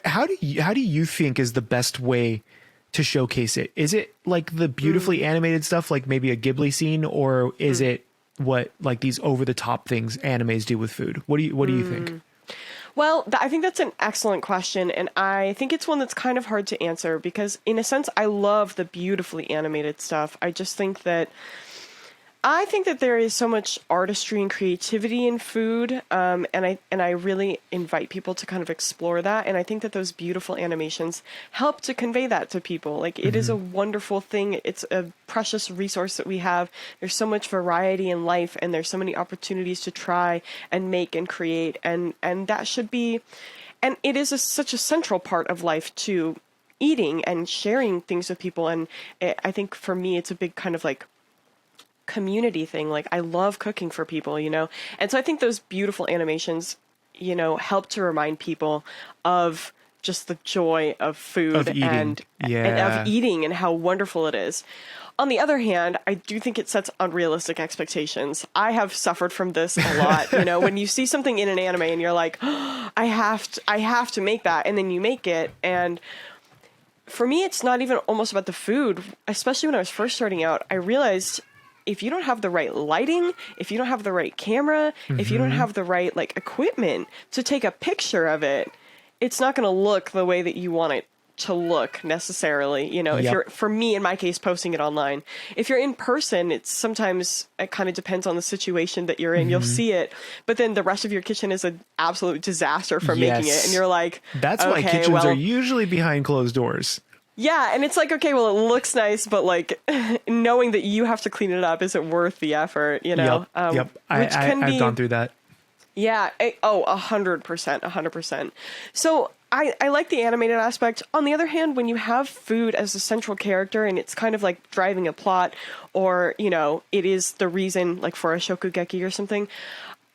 How do you think is the best way to showcase it? Is it like the beautifully animated stuff, like maybe a Ghibli scene, or is it what like these over the top things animes do with food? What do you think? Well, I think that's an excellent question, and I think it's one that's kind of hard to answer because, in a sense, I love the beautifully animated stuff. I think that there is so much artistry and creativity in food, and I really invite people to kind of explore that. And I think that those beautiful animations help to convey that to people. Like, it is a wonderful thing. It's a precious resource that we have. There's so much variety in life, and there's so many opportunities to try and make and create, and that should be. And it is such a central part of life too, eating and sharing things with people. And I think for me, it's a big kind of like community thing. Like, I love cooking for people, and so I think those beautiful animations, help to remind people of just the joy of food and of eating and how wonderful it is. On the other hand, I do think it sets unrealistic expectations. I have suffered from this a lot. When you see something in an anime and you're like, oh, I have to make that, and then you make it. And for me, it's not even almost about the food. Especially when I was first starting out, I realized if you don't have the right lighting, if you don't have the right camera, if you don't have the right equipment to take a picture of it, it's not going to look the way that you want it to look necessarily. If you're, for me, in my case, posting it online, if you're in person, it kind of depends on the situation that you're in. You'll see it, but then the rest of your kitchen is an absolute disaster for making it. And you're like, that's why kitchens are usually behind closed doors. Yeah, and it's like, okay, well, it looks nice, but knowing that you have to clean it up, is it worth the effort? Yep. I've gone through that. Yeah. 100%. So I like the animated aspect. On the other hand, when you have food as a central character and it's kind of like driving a plot, or, it is the reason, like for a shokugeki or something,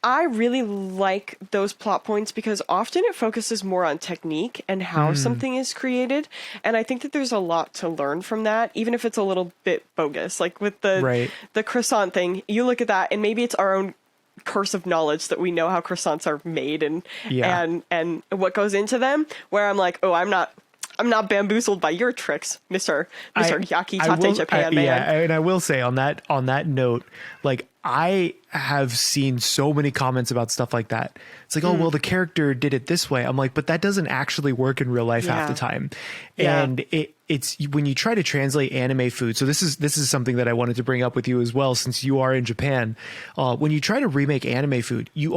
I really like those plot points because often it focuses more on technique and how something is created. And I think that there's a lot to learn from that, even if it's a little bit bogus. Like with the croissant thing, you look at that and maybe it's our own curse of knowledge that we know how croissants are made and what goes into them, where I'm like, oh, I'm not bamboozled by your tricks, Mr. Yakitate Japan man. Yeah, and I will say on that note, like, I have seen so many comments about stuff like that. It's like, oh, well, the character did it this way. I'm like, but that doesn't actually work in real life half the time. And it's when you try to translate anime food. So this is something that I wanted to bring up with you as well, since you are in Japan. When you try to remake anime food, you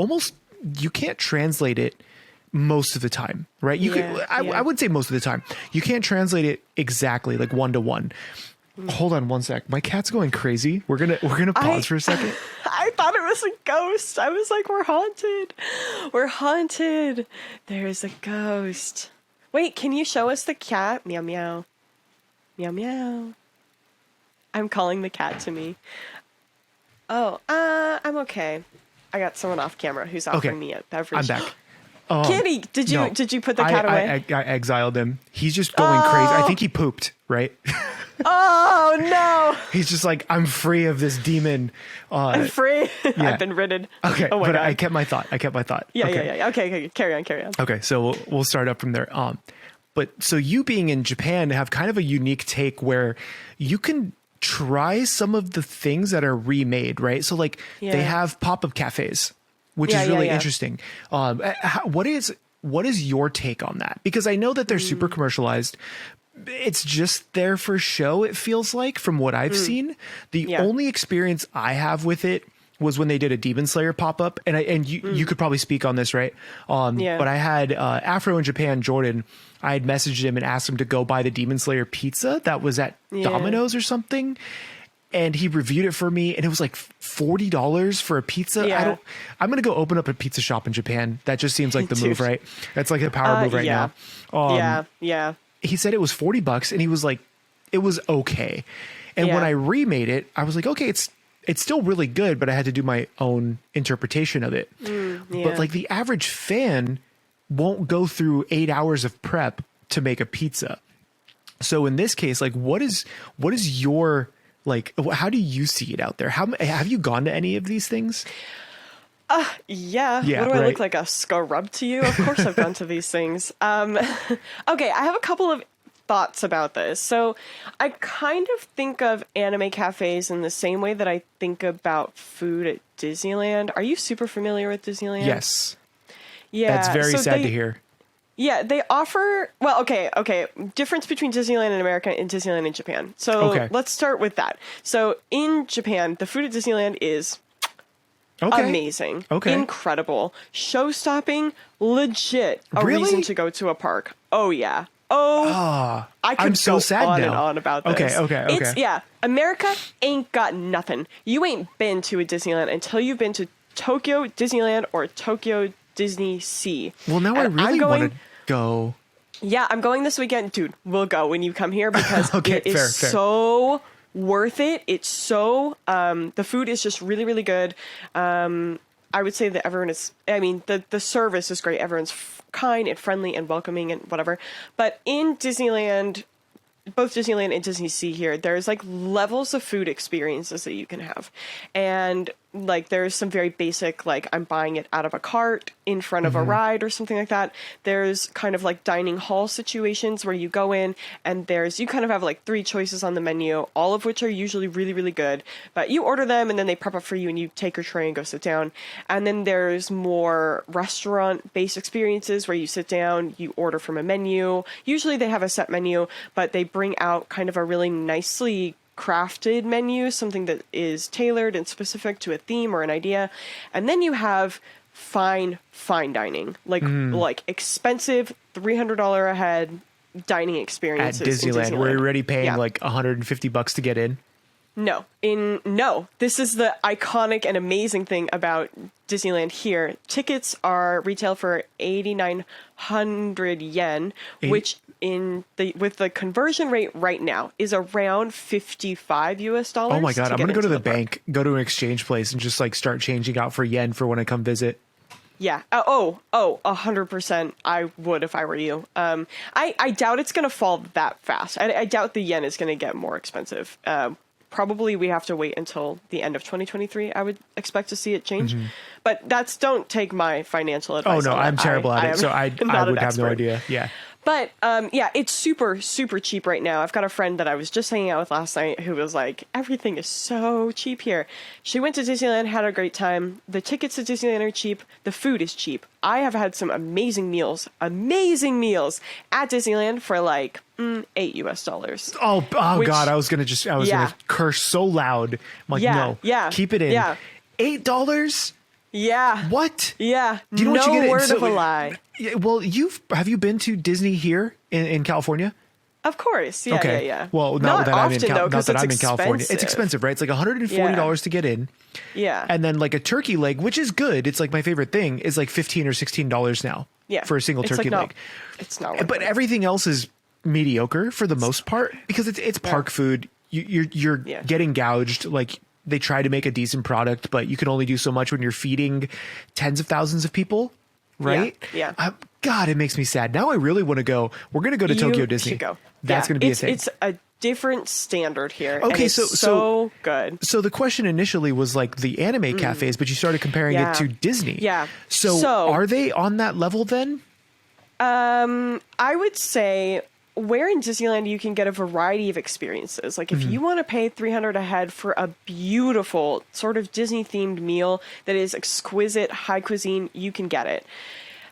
can't translate it most of the time, right? I would say most of the time. You can't translate it exactly, like one to one. Hold on one sec. My cat's going crazy. We're gonna pause for a second. I thought it was a ghost. I was like, we're haunted. We're haunted. There's a ghost. Wait, can you show us the cat? Meow meow. Meow meow. I'm calling the cat to me. Oh, I'm okay. I got someone off camera who's offering me a beverage. I'm back. Kitty, did you put the cat away? I exiled him. He's just going crazy. I think he pooped, right? Oh no! He's just like, I'm free of this demon. I'm free. I've been ridded. Okay, oh my but God. I kept my thought. Yeah. Okay. Carry on. Okay, so we'll start up from there. But so you being in Japan have kind of a unique take where you can try some of the things that are remade, right? So like they have pop-up cafes, which is really interesting. What is your take on that? Because I know that they're super commercialized. It's just there for show, it feels like, from what I've seen. The only experience I have with it was when they did a Demon Slayer pop-up. And you could probably speak on this, right? But I had Afro in Japan, Jordan, I had messaged him and asked him to go buy the Demon Slayer pizza that was at Domino's or something. And he reviewed it for me, and it was like $40 for a pizza. Yeah. I'm going to go open up a pizza shop in Japan. That just seems like the move, right? That's like a power move right now. Yeah. He said it was $40 and he was like, it was okay. And when I remade it, I was like, okay, it's still really good, but I had to do my own interpretation of it. But like the average fan won't go through 8 hours of prep to make a pizza. So in this case, like what is your, like, how do you see it out there? Have you gone to any of these things? Yeah. Yeah, What do I right. look like, a scrub to you? Of course I've gone to these things. Okay, I have a couple of thoughts about this. So I kind of think of anime cafes in the same way that I think about food at Disneyland. Are you super familiar with Disneyland? Yes. Yeah. That's very so sad to hear. Yeah, they offer, well, okay. Difference between Disneyland in America and Disneyland in Japan. So Okay. let's start with that. So in Japan, the food at Disneyland is Okay. amazing. Okay. Incredible. Show-stopping, legit a Really? reason to go to a park. Oh, yeah. Oh, I could I'm so go sad on now. and on about this. Okay. Yeah, America ain't got nothing. You ain't been to a Disneyland until you've been to Tokyo Disneyland or Tokyo Disney Sea. Well, now I And I'm really going- want to go. Yeah, I'm going this weekend. Dude, we'll go when you come here because Okay, it is fair. so worth it. It's so, the food is just really, really good. I would say that everyone is, the service is great. Everyone's kind and friendly and welcoming and whatever. But in Disneyland, both Disneyland and Disney Sea here, there's like levels of food experiences that you can have. And like there's some very basic, like I'm buying it out of a cart in front of a ride or something like that. There's kind of like dining hall situations where you go in and you kind of have like 3 choices on the menu, all of which are usually really, really good. But you order them and then they prep up for you and you take your tray and go sit down. And then there's more restaurant-based experiences where you sit down, you order from a menu. Usually they have a set menu, but they bring out kind of a really nicely crafted menu, something that is tailored and specific to a theme or an idea. And then you have fine dining, like expensive $300 a head dining At experiences Disneyland, in we're already paying Yeah. like $150 to get in. No, this is the iconic and amazing thing about Disneyland here. Tickets are retail for 8,900 yen, which with the conversion rate right now is around $55 US. Oh my God. I'm going to go to the park. bank, go to an exchange place and just like start changing out for yen for when I come visit. Yeah. 100%. I would if I were you. I doubt it's going to fall that fast. I doubt the yen is going to get more expensive. Probably we have to wait until the end of 2023. I would expect to see it change. But don't take my financial advice. Oh no, on that. I'm terrible at it. So I not would an have no expert. idea. Yeah. But yeah, it's super, super cheap right now. I've got a friend that I was just hanging out with last night who was like, everything is so cheap here. She went to Disneyland, had a great time. The tickets to Disneyland are cheap. The food is cheap. I have had some amazing meals at Disneyland for like $8 US. Oh Which- God, I was gonna curse so loud. I'm like, Yeah, no, yeah, keep it in. yeah. $8? Yeah. What? Yeah. Do you know what you no get? word of a lie. Yeah, well, have you been to Disney here in California? Of course. Yeah, Okay. yeah. Well, not that I'm often, in though, 'cause not that it's I'm in California. It's expensive, right? It's like $140 to get in. Yeah. And then like a turkey leg, which is good. It's like my favorite thing, is like $15 or $16 now. Yeah. For a single It's turkey like leg. It's not worth But it. everything else is mediocre for the most part because it's park food. You're getting gouged. Like they try to make a decent product, but you can only do so much when you're feeding tens of thousands of people, right? Yeah. God, it makes me sad. Now I really want to go. We're going to go to Tokyo You Disney. should go. That's going to be a thing. It's a different standard here. Okay, and it's so good. So the question initially was like the anime cafes, but you started comparing it to Disney. Yeah. So are they on that level then? I would say where in Disneyland you can get a variety of experiences. Like if you want to pay $300 a head for a beautiful sort of Disney themed meal that is exquisite, high cuisine, you can get it.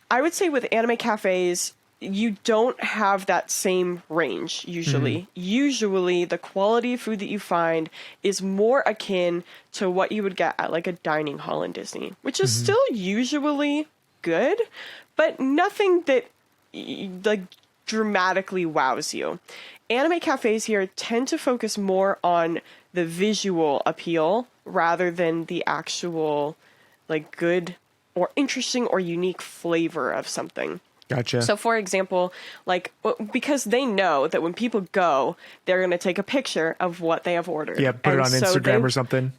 I would say with anime cafes, you don't have that same range usually. Usually the quality of food that you find is more akin to what you would get at like a dining hall in Disney, which is still usually good, but nothing that like dramatically wows you. Anime cafes here tend to focus more on the visual appeal rather than the actual like good or interesting or unique flavor of something. Gotcha. So, for example, like, because they know that when people go, they're going to take a picture of what they have ordered. Yeah, put it on Instagram or something.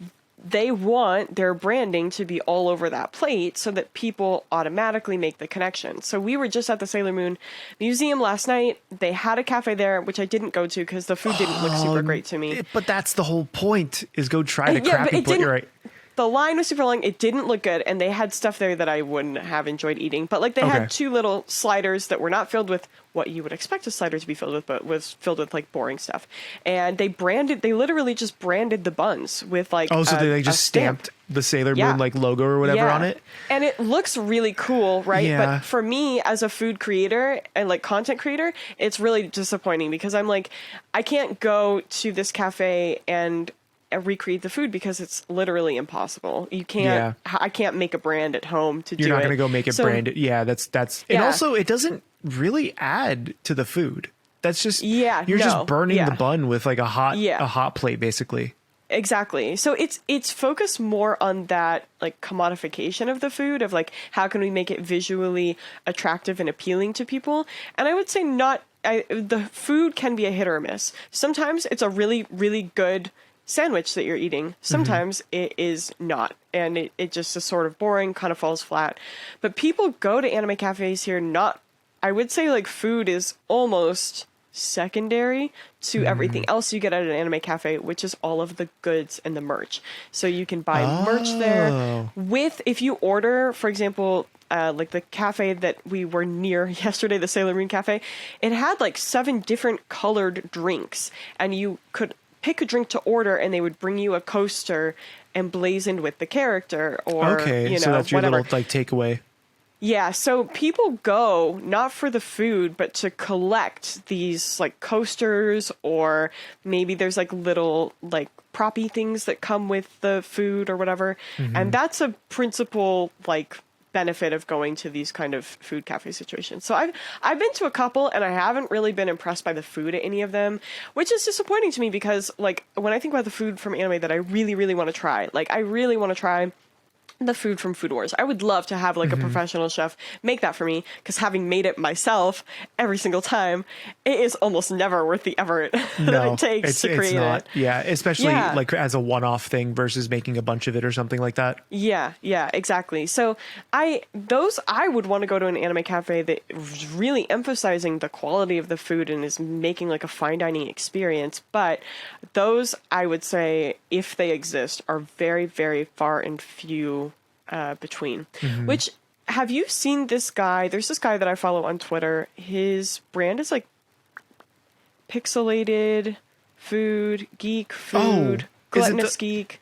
They want their branding to be all over that plate so that people automatically make the connection. So we were just at the Sailor Moon Museum last night. They had a cafe there, which I didn't go to because the food didn't look super great to me. But that's the whole point, is go try the Yeah, but crappy it place. didn't- You're right. the line was super long. It didn't look good, and they had stuff there that I wouldn't have enjoyed eating. But like they Okay. had 2 little sliders that were not filled with what you would expect a slider to be filled with, but was filled with like boring stuff. And they literally just branded the buns with like Oh, so they like a just stamp. stamped the Sailor Yeah. Moon like logo or whatever Yeah. on it. And it looks really cool, right? Yeah. But for me as a food creator and like content creator, it's really disappointing because I'm like, I can't go to this cafe and recreate the food because it's literally impossible. You can't, I can't make a brand at home to do it. You're not going to go make it branded. Yeah, that's, and Yeah. also it doesn't really add to the food. That's just, Yeah, you're no, just burning yeah. the bun with like a hot plate basically. Exactly. So it's focused more on that like commodification of the food of like how can we make it visually attractive and appealing to people? And I would say the food can be a hit or miss. Sometimes it's a really, really good sandwich that you're eating. Sometimes it is not. And it just is sort of boring, kind of falls flat. But people go to anime cafes here I would say like food is almost secondary to everything else you get at an anime cafe, which is all of the goods and the merch. So you can buy merch there if you order, for example, like the cafe that we were near yesterday, the Sailor Moon Cafe, it had like 7 different colored drinks, and you could pick a drink to order and they would bring you a coaster emblazoned with the character or, so that's your whatever. little like takeaway. Yeah, so people go not for the food, but to collect these like coasters, or maybe there's like little like proppy things that come with the food or whatever. And that's a principal like benefit of going to these kind of food cafe situations. So I've been to a couple and I haven't really been impressed by the food at any of them, which is disappointing to me because like when I think about the food from anime that I really, really want to try, like I really want to try the food from Food Wars. I would love to have like a professional chef make that for me, because having made it myself every single time, it is almost never worth the effort that it takes to create it. Yeah, especially like as a one-off thing versus making a bunch of it or something like that. Yeah, exactly. So I would want to go to an anime cafe that is really emphasizing the quality of the food and is making like a fine dining experience. But those, I would say, if they exist, are very, very far and few between. Which, have you seen this guy? There's this guy that I follow on Twitter. His brand is like Pixelated Food, Geek Food, Gluttonous Geek.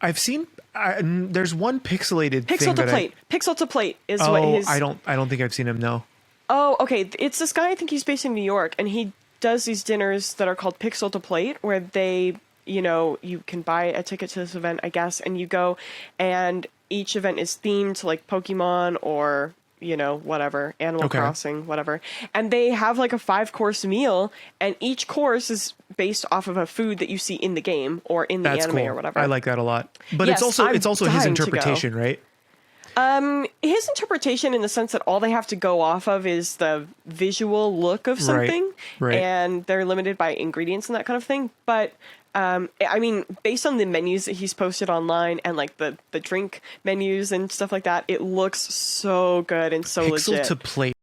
I've seen. There's one pixelated Pixel thing to Plate. Pixel to Plate is oh, what his. I don't think I've seen him. No. Oh, okay. It's this guy. I think he's based in New York, and he does these dinners that are called Pixel to Plate, where they, you can buy a ticket to this event, I guess, and you go, and each event is themed to like Pokemon or whatever, Animal Crossing, whatever. And they have like a 5-course meal, and each course is based off of a food that you see in the game or in the anime or whatever. I like that a lot. But Yes, it's also his interpretation, right? His interpretation in the sense that all they have to go off of is the visual look of something, right. And they're limited by ingredients and that kind of thing. But I mean, based on the menus that he's posted online and like the drink menus and stuff like that, it looks so good and so legit. Pixel to Plate.